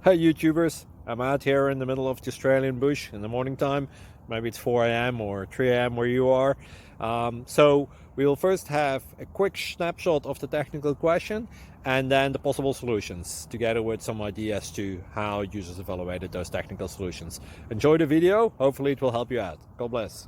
Hi YouTubers, I'm out here in the middle of the Australian bush in the morning time. Maybe it's 4 a.m. or 3 a.m. where you are. So we'll first have a quick snapshot of the technical question and then the possible solutions, together with some ideas to how users evaluated those technical solutions. Enjoy the video, hopefully it will help you out. God bless.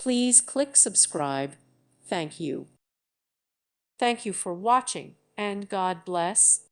Please click subscribe. Thank you. Thank you for watching, and God bless.